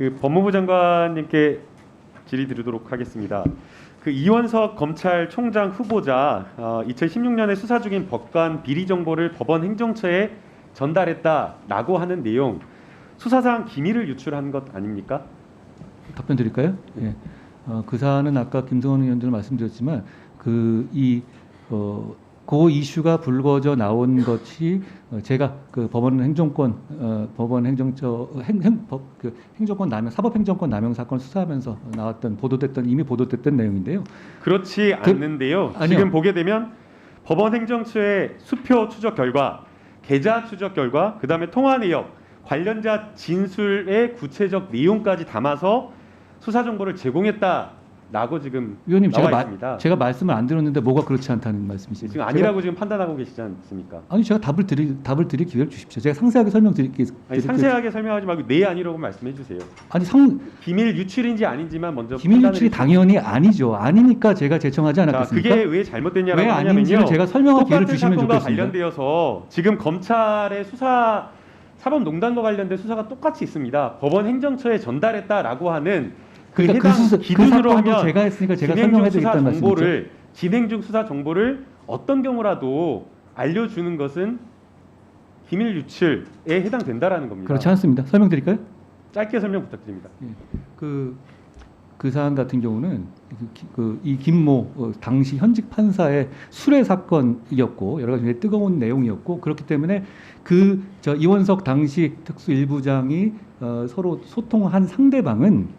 그 법무부 장관님께 질의드리도록 하겠습니다. 그 이원석 검찰총장 후보자 2016년에 수사 중인 법관 비리 정보를 법원 행정처에 전달했다라고 하는 내용 수사상 기밀을 유출한 것 아닙니까? 답변 드릴까요? 예. 그 사안은 아까 김성원 의원들 말씀드렸지만 그 이슈가 불거져 나온 것이 제가 그 법원 행정권 법원 행정처 행정권 남용 사법행정권 남용 사건을 수사하면서 나왔던 이미 보도됐던 내용인데요. 그렇지 않는데요. 아니요. 지금 보게 되면 법원 행정처의 수표 추적 결과, 계좌 추적 결과, 그다음에 통화 내역, 관련자 진술의 구체적 내용까지 담아서 수사 정보를 제공했다라고 지금 위원님 나와 있습니다. 제가 말씀을 안 들었는데 뭐가 그렇지 않다는 말씀이십니까? 지금 아니라고 지금 판단하고 계시지 않습니까? 아니 제가 답을 드릴 기회를 주십시오. 제가 상세하게 설명드릴게요. 아니, 상세하게 설명하지 말고 네 아니라고 말씀해 주세요. 아니 기밀 유출인지 아닌지만 먼저 기밀 판단을 유출이 당연히 아니죠. 아니니까 제가 제청하지 자, 않았겠습니까? 그게 왜 잘못됐냐라고 왜 아닌지를 하냐면요. 제가 설명할 기회를 똑같은 주시면 사건과 좋겠습니다. 관련되어서 지금 검찰의 사법농단과 관련된 수사가 똑같이 있습니다. 법원 행정처에 전달했다라고 하는 그 그러니까 해당 기준으로 사건도 하면 제가 했으니까 제가 진행 중 설명해 수사 드렸다는 말씀이죠. 정보를 진행 중 수사 정보를 어떤 경우라도 알려주는 것은 기밀 유출에 해당된다라는 겁니다. 그렇지 않습니다. 설명드릴까요? 짧게 설명 부탁드립니다. 그 사안 같은 경우는 이 김모 당시 현직 판사의 수뢰 사건이었고 여러 가지 뜨거운 내용이었고 그렇기 때문에 이원석 당시 특수 1부장이 서로 소통한 상대방은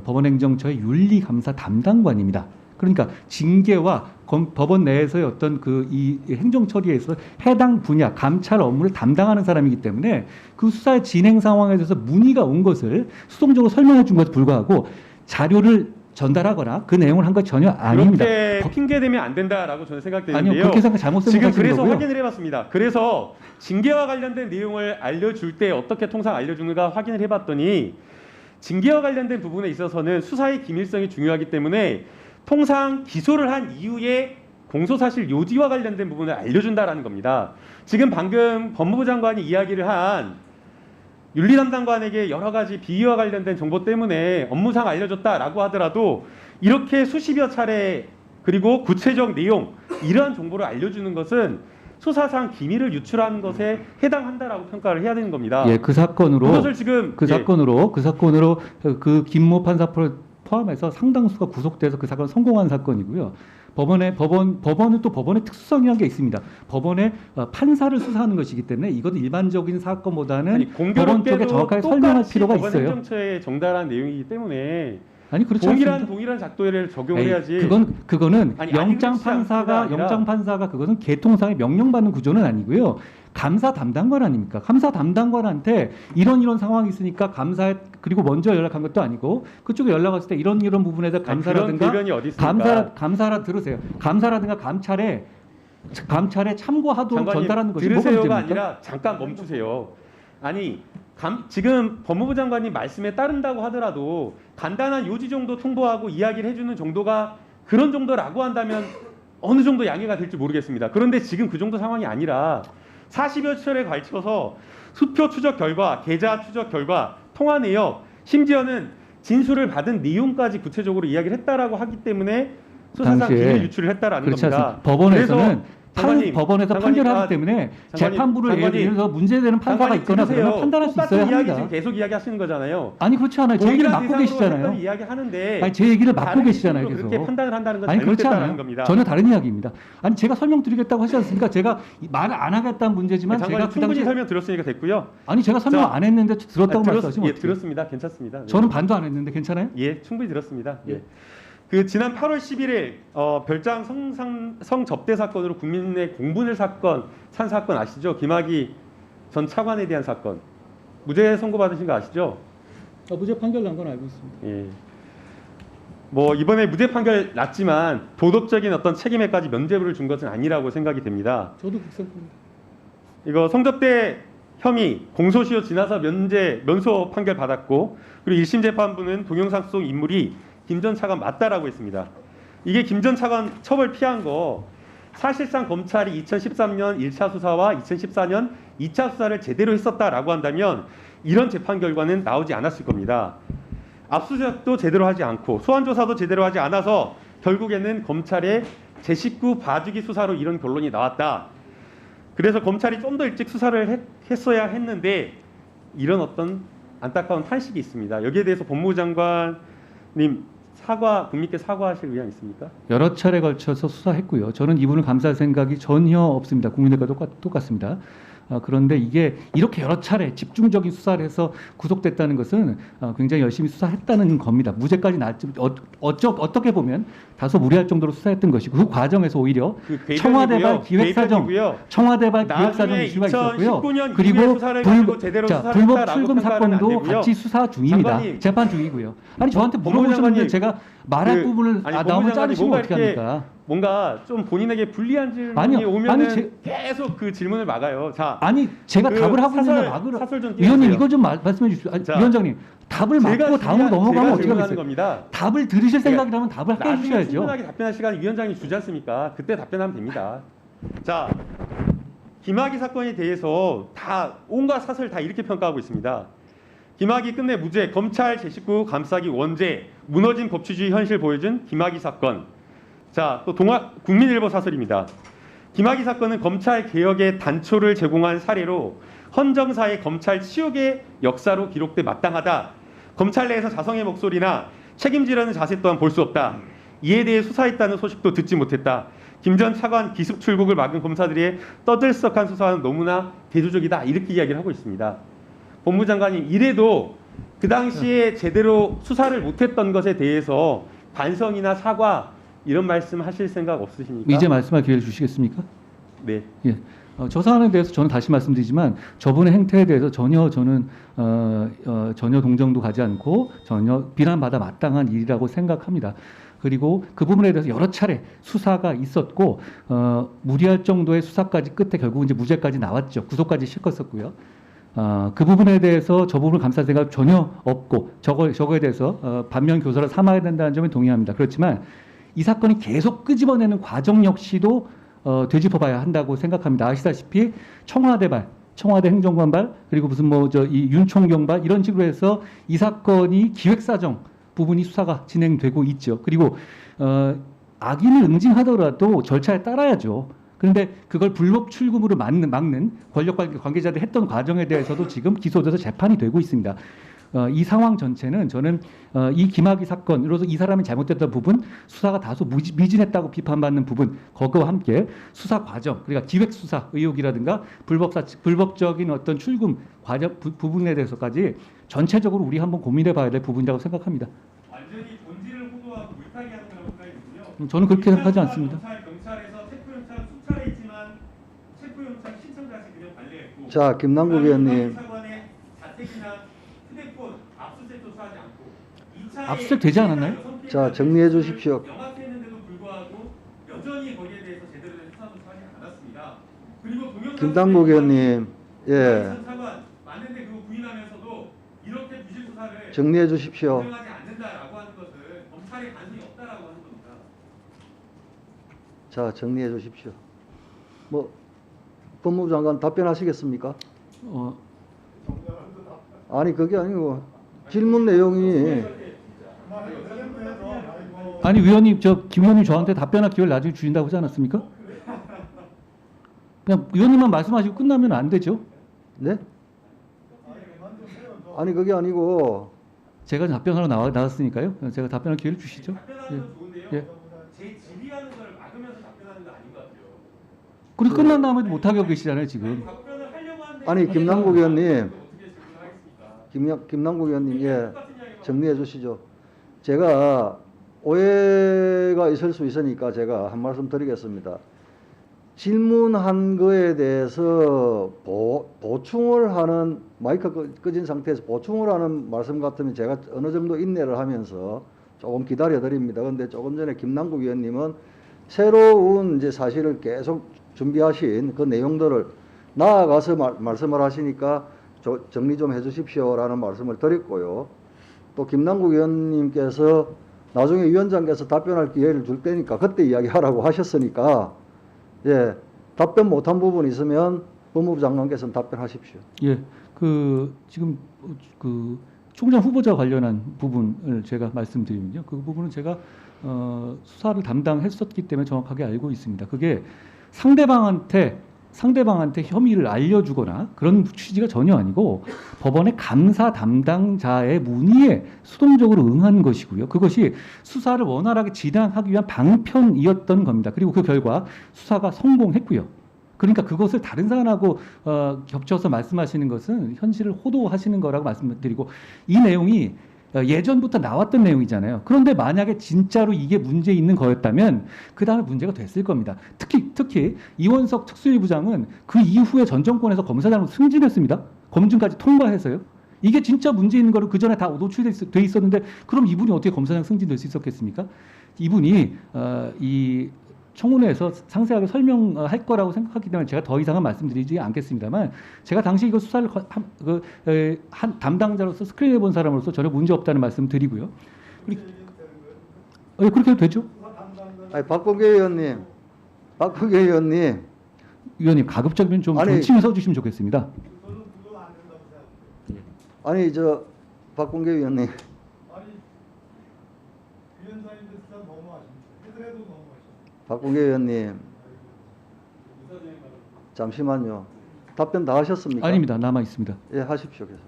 법원행정처의 윤리감사 담당관입니다. 그러니까 징계와 법원 내에서의 어떤 이 행정 처리에서 해당 분야 감찰 업무를 담당하는 사람이기 때문에 그 수사의 진행 상황에 대해서 문의가 온 것을 수동적으로 설명해 준 것에 불구하고 자료를 전달하거나 그 내용을 한 것 전혀 아닙니다. 그렇게 핑계대면 안 된다라고 저는 생각되는데요. 아니요, 그렇게 잘못 지금 생각하시는 그래서 거고요. 확인을 해봤습니다. 그래서 징계와 관련된 내용을 알려줄 때 어떻게 통상 알려주는가 확인을 해봤더니 징계와 관련된 부분에 있어서는 수사의 기밀성이 중요하기 때문에 통상 기소를 한 이후에 공소사실 요지와 관련된 부분을 알려준다라는 겁니다. 지금 방금 법무부 장관이 이야기를 한 윤리 담당관에게 여러 가지 비위와 관련된 정보 때문에 업무상 알려줬다라고 하더라도 이렇게 수십여 차례 그리고 구체적 내용 이러한 정보를 알려주는 것은 수사상 기밀을 유출한 것에 해당한다라고 평가를 해야 되는 겁니다. 예, 그 사건으로 그것을 지금 사건으로 그 김모 판사 포함해서 상당수가 구속돼서 그 사건 성공한 사건이고요. 법원은 또 법원의 특수성이라는 게 있습니다. 법원의 판사를 수사하는 것이기 때문에 이것은 일반적인 사건보다는 법원 쪽에 정확하게 설명할 필요가 법원 있어요. 행정처에 정달한 내용이기 때문에 아니 그렇지 않습니다. 동일한 작도를 적용을 해야지. 그거는 아니, 영장 그렇지 않습니다. 판사가 그것은 개통상의 명령받는 구조는 아니고요. 감사 담당관 아닙니까? 감사 담당관한테 이런 상황이 있으니까 그리고 먼저 연락한 것도 아니고 그쪽에 연락 왔을 때 이런 부분에 대해서 감사라든가 그런 어디 있습니까? 들으세요. 감사라든가 감찰에 참고하도록 장관님, 전달하는 것이 뭐가 들으세요가 문제입니까? 아니라 잠깐 멈추세요. 아니 지금 법무부 장관님 말씀에 따른다고 하더라도 간단한 요지 정도 통보하고 이야기를 해주는 정도가 그런 정도라고 한다면 어느 정도 양해가 될지 모르겠습니다. 그런데 지금 그 정도 상황이 아니라 40여 차례에 걸쳐서 수표 추적 결과, 계좌 추적 결과, 통화 내역, 심지어는 진술을 받은 내용까지 구체적으로 이야기를 했다라고 하기 때문에 수사상 당시에 기밀 유출을 했다라는 그렇지 겁니다. 않습니다. 법원에서는 장관님, 법원에서 판결하기 때문에 재판부를 예를 들어서 문제되는 판사가 있거나 그러면 판단할 수 있어야 이야기 합니다. 지금 계속 이야기하시는 거잖아요. 아니 그렇지 않아요. 제 얘기를 막고 계시잖아요. 이야기하는데 아니 제 얘기를 막고 계시잖아요. 계속. 그렇게 판단을 한다는 건 아니 그렇지 잘못됐다는 않아요. 겁니다. 전혀 다른 이야기입니다. 아니 제가 설명드리겠다고 하지 않습니까? 제가 말을 안 하겠다는 문제지만 장관님 제가 그 충분히 당시에 설명 들었으니까 됐고요. 아니 제가 설명 안 했는데 들었다고 말씀하시면 예, 어떡해요? 들었습니다. 괜찮습니다. 네. 저는 반도 안 했는데 괜찮아요? 예, 충분히 들었습니다. 예. 그 지난 8월 11일 별장 성접대 사건으로 국민의 공분을 산 사건 아시죠? 김학의 전 차관에 대한 사건. 무죄 선고받으신 거 아시죠? 무죄 판결 난 건 알고 있습니다. 예. 뭐 이번에 무죄 판결 났지만 도덕적인 어떤 책임에까지 면죄부를 준 것은 아니라고 생각이 됩니다. 저도 그렇습니다. 이거 성접대 혐의 공소시효 지나서 면소 판결 받았고 그리고 1심 재판부는 동영상 속 인물이 김 전 차관 맞다라고 했습니다. 이게 김 전 차관 처벌 피한 거 사실상 검찰이 2013년 1차 수사와 2014년 2차 수사를 제대로 했었다라고 한다면 이런 재판 결과는 나오지 않았을 겁니다. 압수수색도 제대로 하지 않고 소환 조사도 제대로 하지 않아서 결국에는 검찰의 제 식구 봐주기 수사로 이런 결론이 나왔다. 그래서 검찰이 좀 더 일찍 수사를 했어야 했는데 이런 어떤 안타까운 탄식이 있습니다. 여기에 대해서 법무부 장관님 국민께 사과하실 의향 있습니까? 여러 차례 걸쳐서 수사했고요. 저는 이분을 감사할 생각이 전혀 없습니다. 국민들과 똑같습니다. 그런데 이게 이렇게 여러 차례 집중적인 수사를 해서 구속됐다는 것은 굉장히 열심히 수사했다는 겁니다. 무죄까지 나왔지 어떻게 보면 다소 무리할 정도로 수사했던 것이고 그 과정에서 오히려 청와대발 기획사정 이슈가 있었고요. 그리고 불법 출금 사건도 같이 수사 중입니다. 장관님, 재판 중이고요. 아니 저한테 물어보셨는데 제가 말할 부분을 나오면 자르시면 어떻게 합니까? 뭔가 좀 본인에게 불리한 질문이 아니요. 오면은 계속 그 질문을 막아요. 자, 아니 제가 답을 하고 있는데 막으러 사설 좀 위원님 이거 좀 말씀해 주십시오. 자, 위원장님 답을 막고 다음으로 넘어가면 어떻게 하겠어요? 겁니다. 답을 들으실 생각이라면 답을 하게 나중에 해주셔야죠. 충분하게 답변할 시간 위원장이 주지 않습니까? 그때 답변하면 됩니다. 자, 김학의 사건에 대해서 다 온갖 사설 다 이렇게 평가하고 있습니다. 김학의 끝내 무죄, 검찰 제19 감싸기 원죄, 무너진 법치주의 현실 보여준 김학의 사건. 자, 또 국민일보 사설입니다. 김학의 사건은 검찰 개혁의 단초를 제공한 사례로 헌정사의 검찰 치욕의 역사로 기록돼 마땅하다. 검찰 내에서 자성의 목소리나 책임지려는 자세 또한 볼 수 없다. 이에 대해 수사했다는 소식도 듣지 못했다. 김 전 차관 기습 출국을 막은 검사들의 떠들썩한 수사는 너무나 대조적이다. 이렇게 이야기를 하고 있습니다. 법무장관님, 이래도 그 당시에 제대로 수사를 못했던 것에 대해서 반성이나 사과 이런 말씀하실 생각 없으십니까? 이제 말씀할 기회를 주시겠습니까? 네. 예. 저 사안에 대해서 저는 다시 말씀드리지만 저분의 행태에 대해서 전혀 저는 전혀 동정도 가지 않고 전혀 비난받아 마땅한 일이라고 생각합니다. 그리고 그 부분에 대해서 여러 차례 수사가 있었고 무리할 정도의 수사까지 끝에 결국 이제 무죄까지 나왔죠. 구속까지 시켰었고요. 그 부분에 대해서 저 부분을 감쌀 생각 전혀 없고 저거에 대해서 반면 교사를 삼아야 된다는 점에 동의합니다. 그렇지만 이 사건이 계속 끄집어내는 과정 역시도 되짚어봐야 한다고 생각합니다. 아시다시피 청와대 행정관발 그리고 무슨 이 윤총경발 이런 식으로 해서 이 사건이 기획사정 부분이 수사가 진행되고 있죠. 그리고 악인을 응징하더라도 절차에 따라야죠. 그런데 그걸 불법 출금으로 막는 권력 관계자들이 했던 과정에 대해서도 지금 기소돼서 재판이 되고 있습니다. 이 상황 전체는 저는 이 김학의 사건으로서 이 사람이 잘못됐던 부분, 수사가 다소 미진했다고 비판받는 부분, 거기와 함께 수사 과정, 그러니까 기획 수사 의혹이라든가 불법적인 어떤 출금 과정 부분에 대해서까지 전체적으로 우리 한번 고민해봐야 될 부분이라고 생각합니다. 완전히 본질을 호도하고 물타기 하는 거라고 생각이군요. 저는 그렇게 생각하지 않습니다. 경찰에서 체포영장 수차례했지만 체포영장 신청자시 그냥 발려했고. 자, 김남국 의원님. 압수수색 되지 않았나요? 자, 정리해 주십시오. 명확했는데도 불구하고 여전히 거기에 대해서 제대로 된 수사도 하지 않았습니다. 그리고 동영상 김남국 의원님, 예, 사관 맞는데 그거 부인하면서도 이렇게 부실 수사를 정리해 주십시오. 인정하지 않는다라고 하는 것은 검찰의 간섭이 없다라고 하는 겁니다. 자, 정리해 주십시오. 법무부 장관 답변하시겠습니까? 아니, 그게 아니고 질문 내용이 아니 위원님 김 의원님 저한테 답변할 기회를 나중에 주신다고 하지 않았습니까? 그냥 위원님만 말씀하시고 끝나면 안 되죠? 네? 아니, 그게 아니고 제가 답변하러 나왔으니까요. 제가 답변할 기회를 주시죠. 답변하는 건 좋은데요. 예. 제 질의하는 걸 막으면서 답변하는 거 아닌 것 같아요. 그리고 끝난 다음에도 못 하고 계시잖아요 지금. 답변을 하려고 하는데 아니, 김남국 의원님, 어떻게 질문하겠습니까? 김남국 의원님, 예, 정리해 주시죠. 제가 오해가 있을 수 있으니까 제가 한 말씀 드리겠습니다. 질문한 거에 대해서 보충을 하는, 마이크 꺼진 상태에서 보충을 하는 말씀 같으면 제가 어느 정도 인내를 하면서 조금 기다려 드립니다. 그런데 조금 전에 김남국 의원님은 새로운 이제 사실을 계속 준비하신 그 내용들을 나아가서 말씀을 하시니까 정리 좀 해주십시오라는 말씀을 드렸고요. 또 김남국 의원님께서 나중에 위원장께서 답변할 기회를 줄 테니까 그때 이야기하라고 하셨으니까, 예, 답변 못한 부분 있으면 법무부 장관께서는 답변하십시오. 예, 지금 그 총장 후보자 관련한 부분을 제가 말씀드리면요. 그 부분은 제가 수사를 담당했었기 때문에 정확하게 알고 있습니다. 그게 상대방한테 혐의를 알려주거나 그런 취지가 전혀 아니고 법원의 감사 담당자의 문의에 수동적으로 응한 것이고요. 그것이 수사를 원활하게 진행하기 위한 방편이었던 겁니다. 그리고 그 결과 수사가 성공했고요. 그러니까 그것을 다른 사안하고 겹쳐서 말씀하시는 것은 현실을 호도하시는 거라고 말씀드리고, 이 내용이 예전부터 나왔던 내용이잖아요. 그런데 만약에 진짜로 이게 문제 있는 거였다면 그 다음에 문제가 됐을 겁니다. 특히 이원석 특수일부장은 그 이후에 전 정권에서 검사장으로 승진했습니다. 검증까지 통과해서요. 이게 진짜 문제 있는 거를 그 전에 다 노출돼 있었는데 그럼 이분이 어떻게 검사장 승진될 수 있었겠습니까? 이분이 이 청문회에서 상세하게 설명할 거라고 생각하기 때문에 제가 더 이상은 말씀드리지 않겠습니다만, 제가 당시 이거 수사를 한 담당자로서 스크린해 본 사람으로서 전혀 문제 없다는 말씀 드리고요. 그렇게 해도 되죠? 아니, 박범계 의원님, 위원님 가급적이면 좀 조심히 서주시면 좋겠습니다. 아니 박범계 의원님, 박범계 의원님, 잠시만요. 답변 다 하셨습니까? 아닙니다. 남아 있습니다. 예, 하십시오. 계속.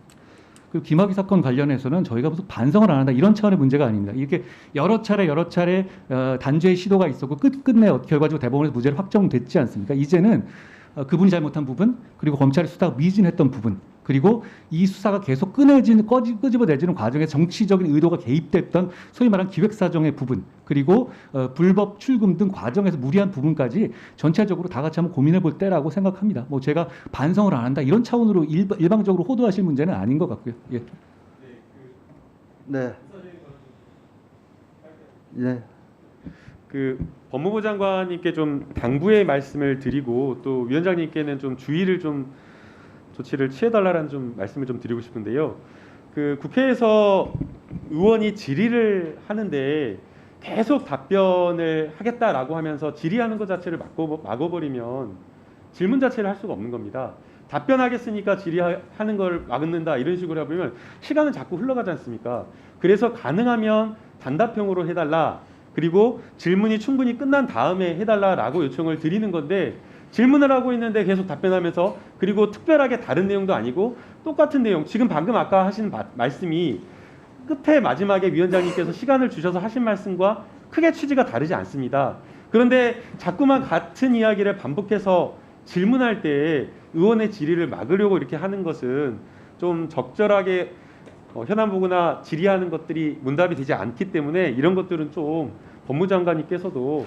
그 김학의 사건 관련해서는 저희가 무슨 반성을 안 한다 이런 차원의 문제가 아닙니다. 이렇게 여러 차례 단죄의 시도가 있었고 끝내 결과적으로 대법원에서 무죄로 확정됐지 않습니까? 이제는 그분이 잘못한 부분, 그리고 검찰의 수사가 미진했던 부분, 그리고 이 수사가 계속 끄집어내지는 과정에 정치적인 의도가 개입됐던 소위 말하는 기획사정의 부분, 그리고 불법 출금 등 과정에서 무리한 부분까지 전체적으로 다 같이 한번 고민해 볼 때라고 생각합니다. 뭐 제가 반성을 안 한다 이런 차원으로 일방적으로 호도하실 문제는 아닌 것 같고요. 예. 네. 네. 그 법무부 장관님께 좀 당부의 말씀을 드리고 또 위원장님께는 좀 조치를 취해달라는 좀 말씀을 좀 드리고 싶은데요. 그 국회에서 의원이 질의를 하는데 계속 답변을 하겠다라고 하면서 질의하는 것 자체를 막아버리면 질문 자체를 할 수가 없는 겁니다. 답변하겠으니까 질의하는 걸 막는다 이런 식으로 해보면 시간은 자꾸 흘러가지 않습니까? 그래서 가능하면 단답형으로 해달라, 그리고 질문이 충분히 끝난 다음에 해달라라고 요청을 드리는 건데, 질문을 하고 있는데 계속 답변하면서, 그리고 특별하게 다른 내용도 아니고 똑같은 내용, 지금 방금 아까 하신 말씀이 끝에 마지막에 위원장님께서 시간을 주셔서 하신 말씀과 크게 취지가 다르지 않습니다. 그런데 자꾸만 같은 이야기를 반복해서 질문할 때 의원의 질의를 막으려고 이렇게 하는 것은 좀 적절하게 현안보고나 질의하는 것들이 문답이 되지 않기 때문에 이런 것들은 좀 법무장관님께서도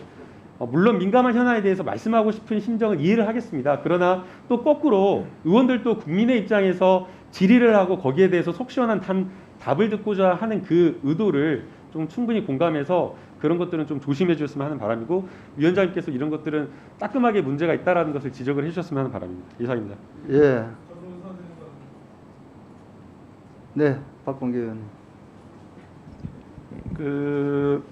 물론 민감한 현안에 대해서 말씀하고 싶은 심정은 이해를 하겠습니다. 그러나 또 거꾸로 의원들도 국민의 입장에서 질의를 하고 거기에 대해서 속 시원한 답을 듣고자 하는 그 의도를 좀 충분히 공감해서 그런 것들은 좀 조심해 주셨으면 하는 바람이고, 위원장님께서 이런 것들은 따끔하게 문제가 있다라는 것을 지적을 해주셨으면 하는 바람입니다. 이상입니다. 예. 네, 박범계 의원님. 그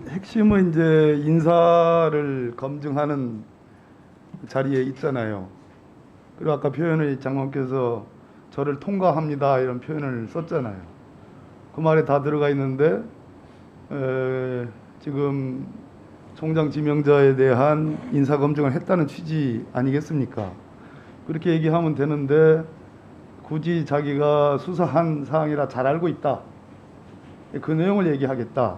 핵심은 이제 인사를 검증하는 자리에 있잖아요. 그리고 아까 표현을 장관께서 저를 통과합니다 이런 표현을 썼잖아요. 그 말에 다 들어가 있는데 지금 총장 지명자에 대한 인사 검증을 했다는 취지 아니겠습니까? 그렇게 얘기하면 되는데 굳이 자기가 수사한 사항이라 잘 알고 있다, 그 내용을 얘기하겠다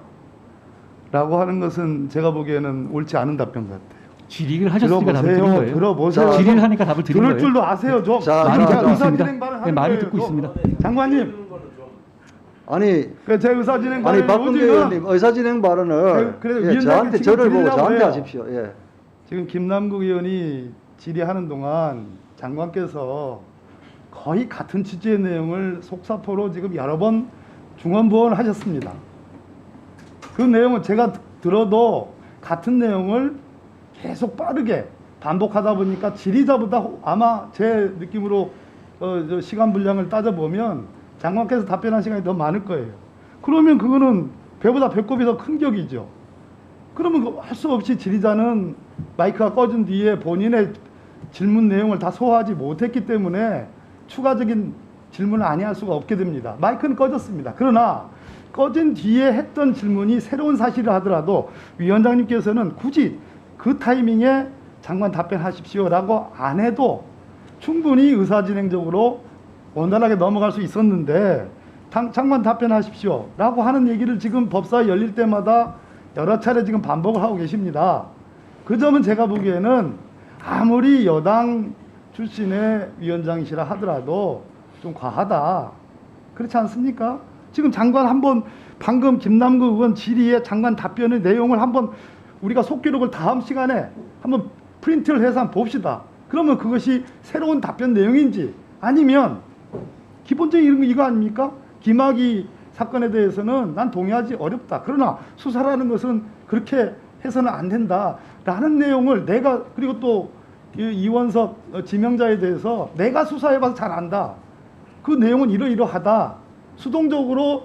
라고 하는 것은 제가 보기에는 옳지 않은 답변 같아요. 질의를 하셨으니까 답을 드린 거예요. 들어보세요. 질의를 하니까 답을 드린 거예요. 들을 줄도 아세요 좀. 많이 듣고 있습니다. 의사진행 발언 네, 하는 많이 거예요, 듣고 좀. 있습니다. 장관님, 아니, 제 의사진행 아니 발언 박범계 의원님 의사진행 발언을 그래도 예, 위원장님 지금 저를 보고 드리려고요. 저한테 하십시오. 예. 지금 김남국 의원이 질의하는 동안 장관께서 거의 같은 취지의 내용을 속사포로 지금 여러 번 중언부언 하셨습니다. 그 내용은 제가 들어도 같은 내용을 계속 빠르게 반복하다 보니까 질의자보다 아마 제 느낌으로 저 시간 분량을 따져보면 장관께서 답변한 시간이 더 많을 거예요. 그러면 그거는 배보다 배꼽이 더 큰 격이죠. 그러면 할 수 없이 질의자는 마이크가 꺼진 뒤에 본인의 질문 내용을 다 소화하지 못했기 때문에 추가적인 질문을 아니할 수가 없게 됩니다. 마이크는 꺼졌습니다. 그러나 꺼진 뒤에 했던 질문이 새로운 사실을 하더라도 위원장님께서는 굳이 그 타이밍에 장관 답변하십시오라고 안 해도 충분히 의사진행적으로 원활하게 넘어갈 수 있었는데 장관 답변하십시오라고 하는 얘기를 지금 법사위 열릴 때마다 여러 차례 지금 반복을 하고 계십니다. 그 점은 제가 보기에는 아무리 여당 출신의 위원장이시라 하더라도 좀 과하다. 그렇지 않습니까? 지금 장관 한번 방금 김남국 의원 질의에 장관 답변의 내용을 한번 우리가 속기록을 다음 시간에 한번 프린트를 해서 한번 봅시다. 그러면 그것이 새로운 답변 내용인지 아니면 기본적인 이거 아닙니까? 김학의 사건에 대해서는 난 동의하지 어렵다. 그러나 수사라는 것은 그렇게 해서는 안 된다라는 내용을 내가 그리고 또 이원석 지명자에 대해서 내가 수사해봐서 잘 안다. 그 내용은 이러이러하다. 수동적으로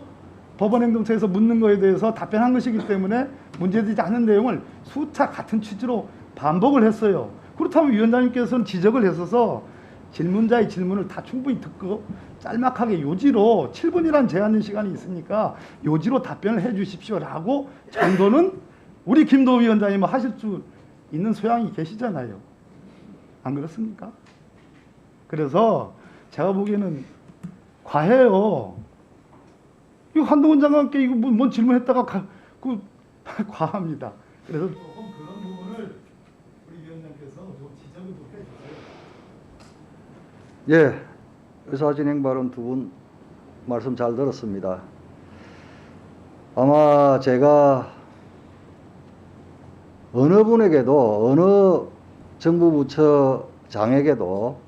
법원행정처에서 묻는 거에 대해서 답변한 것이기 때문에 문제되지 않은 내용을 수차 같은 취지로 반복을 했어요. 그렇다면 위원장님께서는 지적을 했어서 질문자의 질문을 다 충분히 듣고 짤막하게 요지로 7분이라는 제한된 시간이 있으니까 요지로 답변을 해 주십시오라고 정도는 우리 김도 위원장님은 하실 수 있는 소양이 계시잖아요. 안 그렇습니까? 그래서 제가 보기에는 과해요. 이거 한동훈 장관께 이거 뭔 질문했다가 과합니다. 그래서 조금 그런 부분을 우리 위원장께서 좀 지적을 좀 해주세요. 예, 의사진행 발언 두 분 말씀 잘 들었습니다. 아마 제가 어느 분에게도 어느 정부 부처장에게도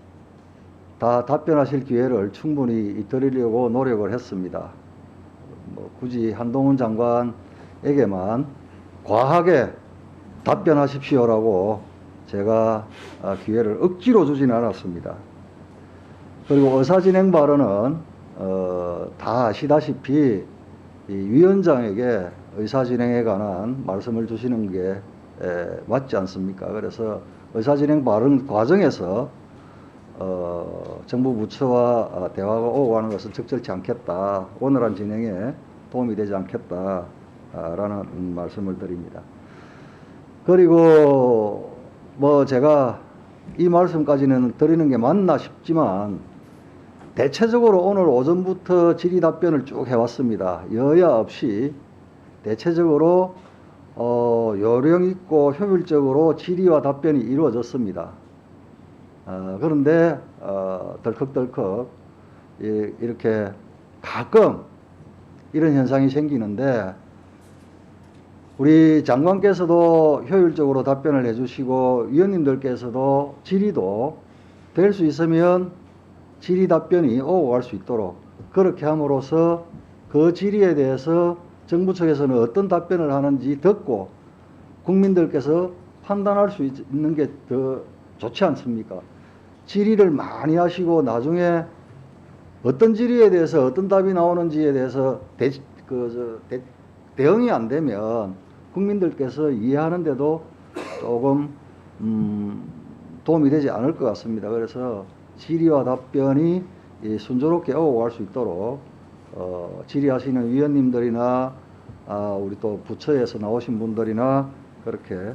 다 답변하실 기회를 충분히 드리려고 노력을 했습니다. 뭐 굳이 한동훈 장관에게만 과하게 답변하십시오라고 제가 기회를 억지로 주지는 않았습니다. 그리고 의사진행 발언은 다 아시다시피 이 위원장에게 의사진행에 관한 말씀을 주시는 게 맞지 않습니까? 그래서 의사진행 발언 과정에서 정부 부처와 대화가 오고 가는 것은 적절치 않겠다. 원활한 진행에 도움이 되지 않겠다라는 말씀을 드립니다. 그리고 뭐 제가 이 말씀까지는 드리는 게 맞나 싶지만 대체적으로 오늘 오전부터 질의 답변을 쭉 해왔습니다. 여야 없이 대체적으로 요령 있고 효율적으로 질의와 답변이 이루어졌습니다. 그런데 덜컥덜컥 이렇게 가끔 이런 현상이 생기는데 우리 장관께서도 효율적으로 답변을 해주시고 위원님들께서도 질의도 될 수 있으면 질의 답변이 오고 갈 수 있도록 그렇게 함으로써 그 질의에 대해서 정부 측에서는 어떤 답변을 하는지 듣고 국민들께서 판단할 수 있는 게 더 좋지 않습니까? 질의를 많이 하시고 나중에 어떤 질의에 대해서 어떤 답이 나오는지에 대해서 대응이 안 되면 국민들께서 이해하는데도 조금 도움이 되지 않을 것 같습니다. 그래서 질의와 답변이 순조롭게 오고 갈 수 있도록 질의하시는 위원님들이나 우리 또 부처에서 나오신 분들이나 그렇게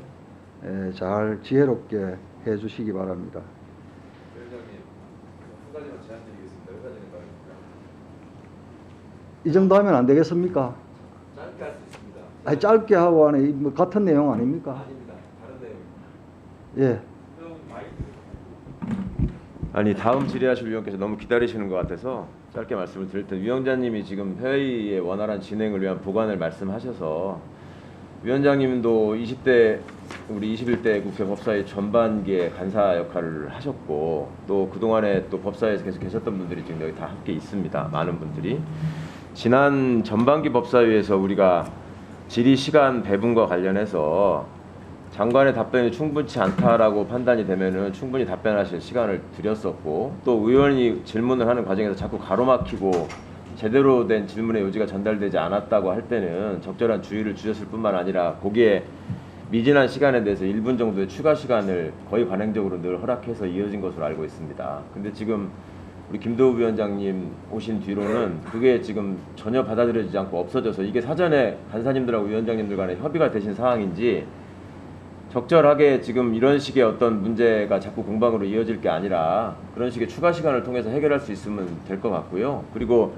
잘 지혜롭게 해 주시기 바랍니다. 위원장님, 한 가지만 제안드리겠습니다. 의사진행 발언입니다. 이 정도 하면 안 되겠습니까? 짧게 할 수 있습니다. 아니, 짧게 하고 하네. 뭐 같은 내용 아닙니까? 아닙니다. 다른 내용입니다. 예. 아니, 다음 질의하실 위원께서 너무 기다리시는 것 같아서 짧게 말씀을 드릴 텐데, 위원장님이 지금 회의의 원활한 진행을 위한 보관을 말씀하셔서 위원장님도 20대 우리 21대 국회 법사위 전반기에 간사 역할을 하셨고 또 그동안에 또 법사위에서 계속 계셨던 분들이 지금 여기 다 함께 있습니다. 많은 분들이 지난 전반기 법사위에서 우리가 질의 시간 배분과 관련해서 장관의 답변이 충분치 않다라고 판단이 되면은 충분히 답변하실 시간을 드렸었고 또 의원이 질문을 하는 과정에서 자꾸 가로막히고 제대로 된 질문의 요지가 전달되지 않았다고 할 때는 적절한 주의를 주셨을 뿐만 아니라 거기에 미진한 시간에 대해서 1분 정도의 추가 시간을 거의 관행적으로 늘 허락해서 이어진 것으로 알고 있습니다. 근데 지금 우리 김도우 위원장님 오신 뒤로는 그게 지금 전혀 받아들여지지 않고 없어져서 이게 사전에 간사님들하고 위원장님들 간에 협의가 되신 사항인지 적절하게 지금 이런 식의 어떤 문제가 자꾸 공방으로 이어질 게 아니라 그런 식의 추가 시간을 통해서 해결할 수 있으면 될 것 같고요. 그리고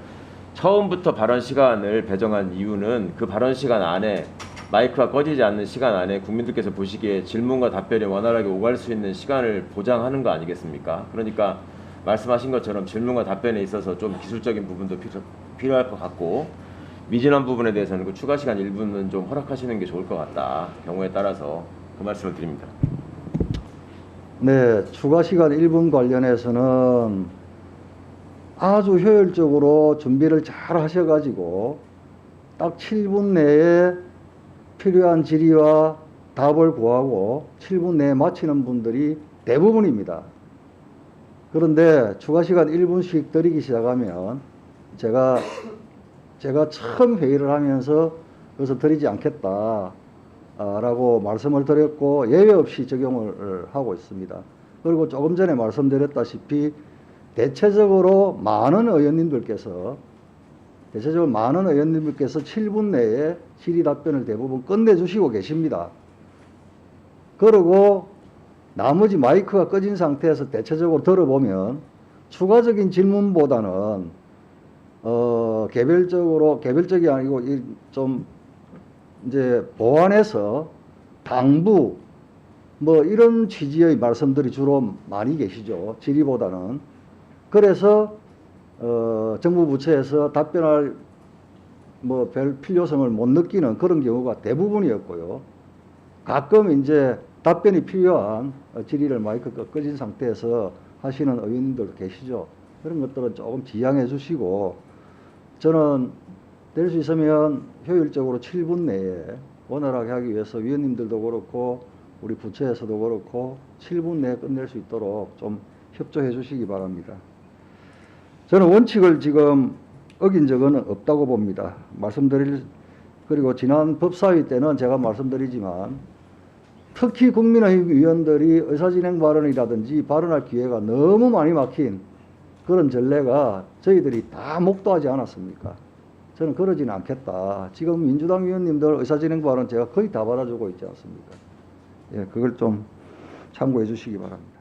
처음부터 발언 시간을 배정한 이유는 그 발언 시간 안에 마이크가 꺼지지 않는 시간 안에 국민들께서 보시기에 질문과 답변이 원활하게 오갈 수 있는 시간을 보장하는 거 아니겠습니까? 그러니까 말씀하신 것처럼 질문과 답변에 있어서 좀 기술적인 부분도 필요할 것 같고 미진한 부분에 대해서는 그 추가 시간 1분은 좀 허락하시는 게 좋을 것 같다. 경우에 따라서 그 말씀을 드립니다. 네, 추가 시간 1분 관련해서는 아주 효율적으로 준비를 잘 하셔가지고 딱 7분 내에 필요한 질의와 답을 구하고 7분 내에 마치는 분들이 대부분입니다. 그런데 추가 시간 1분씩 드리기 시작하면 제가 처음 회의를 하면서 그래서 드리지 않겠다 라고 말씀을 드렸고 예외 없이 적용을 하고 있습니다. 그리고 조금 전에 말씀드렸다시피 대체적으로 많은 의원님들께서 7분 내에 질의 답변을 대부분 끝내주시고 계십니다. 그리고 나머지 마이크가 꺼진 상태에서 대체적으로 들어보면 추가적인 질문보다는 개별적이 아니고 좀 이제 보완해서 당부 뭐 이런 취지의 말씀들이 주로 많이 계시죠. 질의보다는. 그래서 정부 부처에서 답변할 뭐 별 필요성을 못 느끼는 그런 경우가 대부분이었고요. 가끔 이제 답변이 필요한 질의를 마이크가 꺼진 상태에서 하시는 의원님들도 계시죠. 그런 것들은 조금 지양해 주시고 저는 될 수 있으면 효율적으로 7분 내에 원활하게 하기 위해서 위원님들도 그렇고 우리 부처에서도 그렇고 7분 내에 끝낼 수 있도록 좀 협조해 주시기 바랍니다. 저는 원칙을 지금 어긴 적은 없다고 봅니다. 그리고 지난 법사위 때는 제가 말씀드리지만 특히 국민의힘 의원들이 의사진행 발언이라든지 발언할 기회가 너무 많이 막힌 그런 전례가 저희들이 다 목도하지 않았습니까? 저는 그러지는 않겠다. 지금 민주당 의원님들 의사진행 발언 제가 거의 다 받아주고 있지 않습니까? 예, 그걸 좀 참고해 주시기 바랍니다.